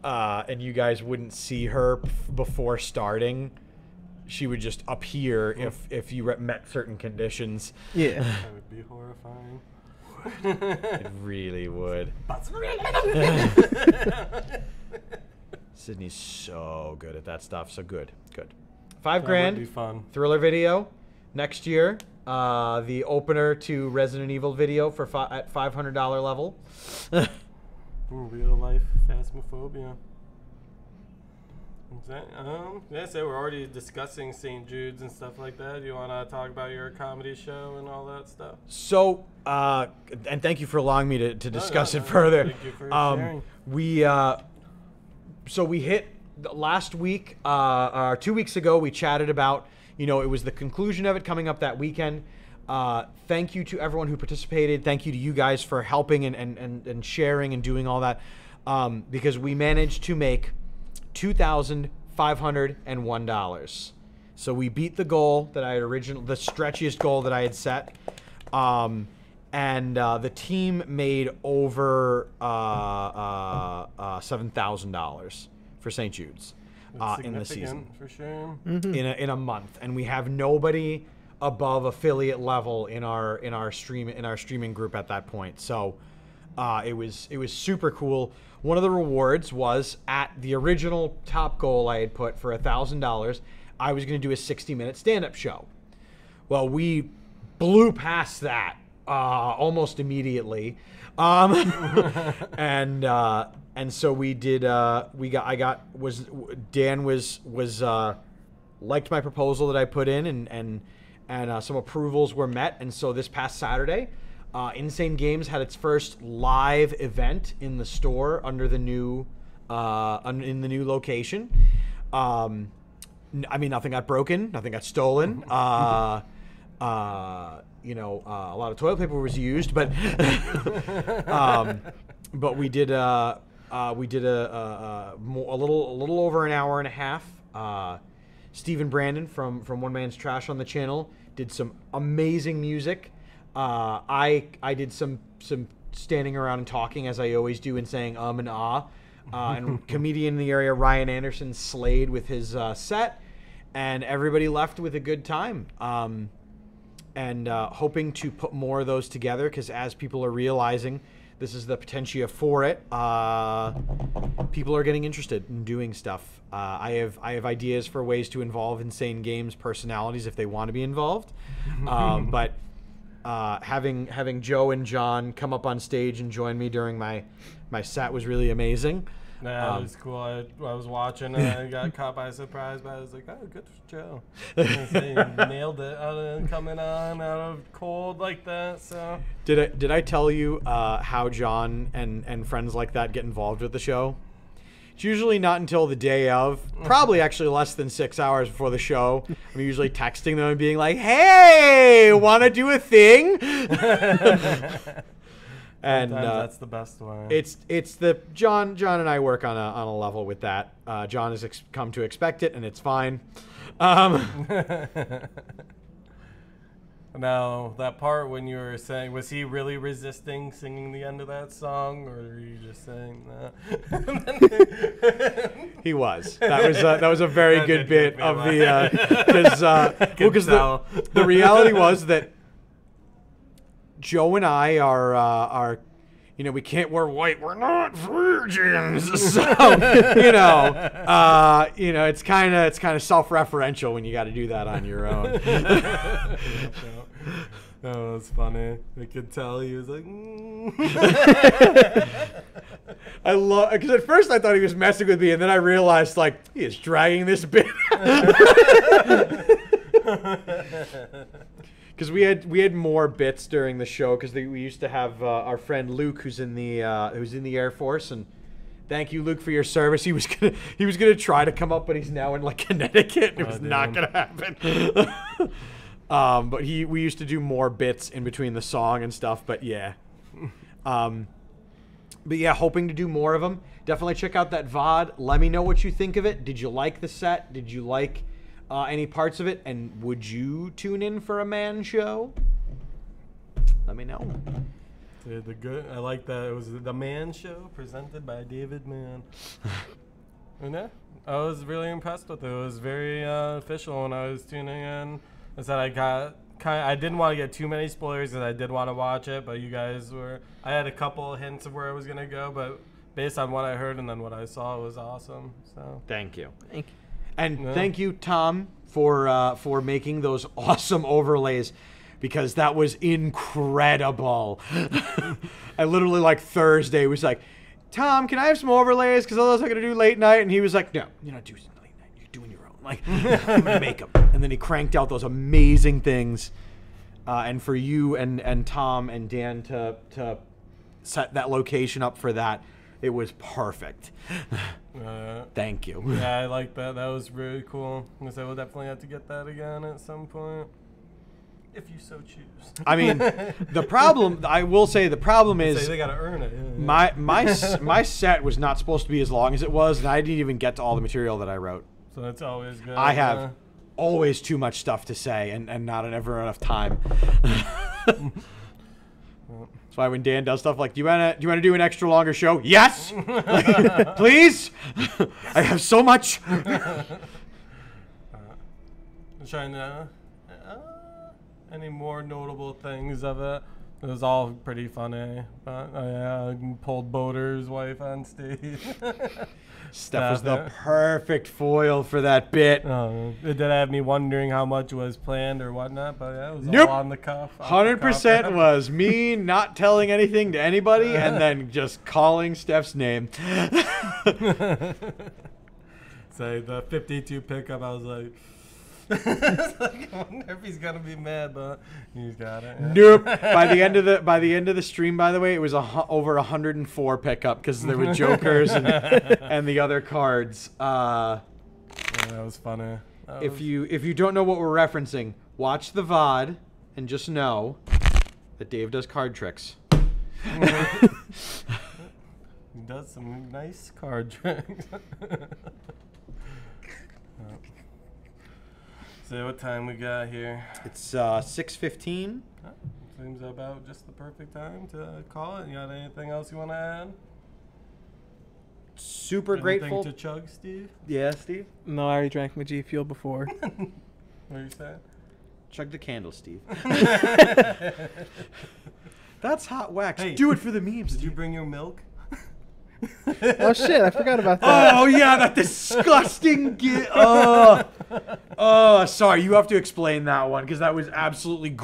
and you guys wouldn't see her before starting, she would just appear if you met certain conditions. Yeah. That would be horrifying. It really would. Sydney's so good at that stuff. So good. $5 That grand. would be fun. Thriller video next year. The opener to Resident Evil video for at $500 level. Real life Phasmophobia. So we're already discussing St. Jude's and stuff like that. You want to talk about your comedy show and all that stuff? So, and thank you for allowing me to discuss it further. Thank you for sharing. We hit last week, 2 weeks ago, we chatted about, it was the conclusion of it coming up that weekend. Thank you to everyone who participated. Thank you to you guys for helping and sharing and doing all that. Because we managed to make $2,501. So we beat the goal that I had the stretchiest goal that I had set. And the team made over $7,000 for St. Jude's in the season, for sure. in a month, and we have nobody above affiliate level in our streaming group at that point. So it was super cool. One of the rewards was at the original top goal I had put for $1,000. I was going to do a 60-minute stand-up show. Well, we blew past that almost immediately, and so we did. Dan was liked my proposal that I put in, and some approvals were met, and so this past Saturday, Insane Games had its first live event in the store under the new in the new location. Nothing got broken, nothing got stolen. A lot of toilet paper was used, but we did a little over an hour and a half. Stephen Brandon from One Man's Trash on the channel did some amazing music. I did some standing around and talking, as I always do, and saying and ah. And comedian in the area Ryan Anderson slayed with his set, and everybody left with a good time. And hoping to put more of those together, because as people are realizing this is the potentia for it, people are getting interested in doing stuff. I have ideas for ways to involve Insane Games personalities if they want to be involved. But having Joe and John come up on stage and join me during my set was really amazing. Nah, it was cool. I was watching and I got caught by surprise, but I was like, oh, good for Joe. You nailed it coming on out of cold like that. So Did I tell you how John and friends like that get involved with the show? It's usually not until the day of, probably actually less than 6 hours before the show. I'm usually texting them and being like, hey, want to do a thing? And Sometimes that's the best way. it's the John and I work on a level with that. John has come to expect it, and it's fine. Now, that part when you were saying, was he really resisting singing the end of that song, or were you just saying that? He was. That was a very good bit of the because the reality was that Joe and I are we can't wear white. We're not virgins, so it's kind of self-referential when you got to do that on your own. Oh, it's funny. I could tell he was like. I love because at first I thought he was messing with me, and then I realized like he is dragging this bit. Because we had more bits during the show because we used to have our friend Luke who's in the Air Force, and thank you, Luke, for your service. He was gonna try to come up, but he's now in like Connecticut. And it was not gonna happen. But we used to do more bits in between the song and stuff. But yeah, hoping to do more of them. Definitely check out that VOD. Let me know what you think of it. Did you like the set? Did you like any parts of it? And would you tune in for a man show? Let me know. I like that. It was the Man Show presented by David Mann. And yeah, I was really impressed with it. It was very official when I was tuning in. I said I didn't want to get too many spoilers because I did want to watch it, but you guys were. I had a couple of hints of where I was gonna go, but based on what I heard and then what I saw, it was awesome. So thank you. Thank you. Thank you, Tom, for making those awesome overlays, because that was incredible. I literally like Thursday was like, Tom, can I have some overlays? Because otherwise I'm gonna do late night, and he was like, no, you're not doing late night. You're doing your own. Like, I'm gonna make them. And then he cranked out those amazing things. And for you and Tom and Dan to set that location up for that, it was perfect. Thank you. Yeah, I like that. That was really cool. I guess I will definitely have to get that again at some point, if you so choose. I mean, the problem, I will say, the problem is they gotta earn it. Yeah. My set was not supposed to be as long as it was, and I didn't even get to all the material that I wrote. So that's always good. I have always too much stuff to say and not ever enough time. That's why when Dan does stuff like, do you wanna do an extra longer show? Yes, please. I have so much. I'm trying to. Any more notable things of it? It was all pretty funny. But I pulled Boater's wife on stage. Steph was the perfect foil for that bit. It did have me wondering how much was planned or whatnot, but yeah, it was all on the cuff. 100% was me not telling anything to anybody and then just calling Steph's name. So the 52 pickup, I was like, I wonder if he's gonna be mad, but he's got it. Yeah. Nope. By the end of the stream, by the way, it was over 104 pickup because there were jokers and the other cards. Yeah, that was funny. If you don't know what we're referencing, watch the VOD and just know that Dave does card tricks. He does some nice card tricks. So what time we got here? It's 6:15. Seems about just the perfect time to call it. You got anything else you want to add? Super grateful. To chug, Steve? Yeah, Steve? No, I already drank my G Fuel before. What are you saying? Chug the candle, Steve. That's hot wax. Hey, do it for the memes. Did you bring your milk? Oh shit, I forgot about that. Oh yeah, that disgusting sorry, you have to explain that one because that was absolutely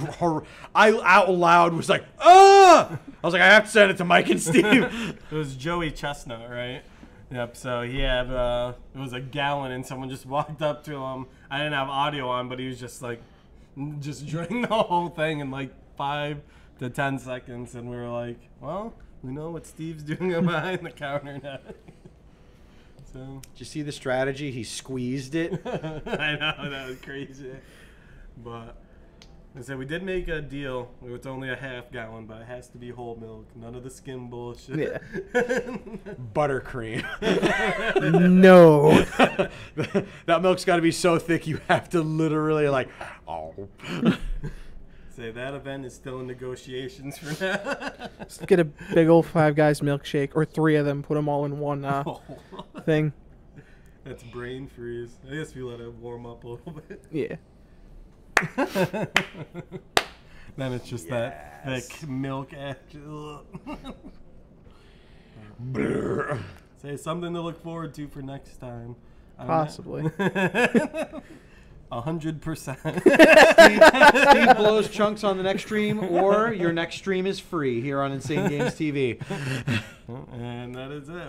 I out loud was like, I was like, I have to send it to Mike and Steve. It was Joey Chestnut, right? Yep, so he had it was a gallon and someone just walked up to him. I didn't have audio on, but he was just like drinking the whole thing in like 5 to 10 seconds, and we were like, well, we know what Steve's doing behind the counter now. So. Did you see the strategy? He squeezed it. I know, that was crazy. But I said we did make a deal. It's only a half gallon, but it has to be whole milk. None of the skim bullshit. Yeah. Buttercream. No. That milk's got to be so thick you have to literally like, oh. Say that event is still in negotiations for now. Just get a big old Five Guys milkshake, or 3 of them. Put them all in one thing. That's brain freeze. I guess we let it warm up a little bit. Yeah. Then it's just that thick milk action. Say something to look forward to for next time. Possibly. 100%. Steve blows chunks on the next stream, or your next stream is free here on Insane Games TV. And that is it.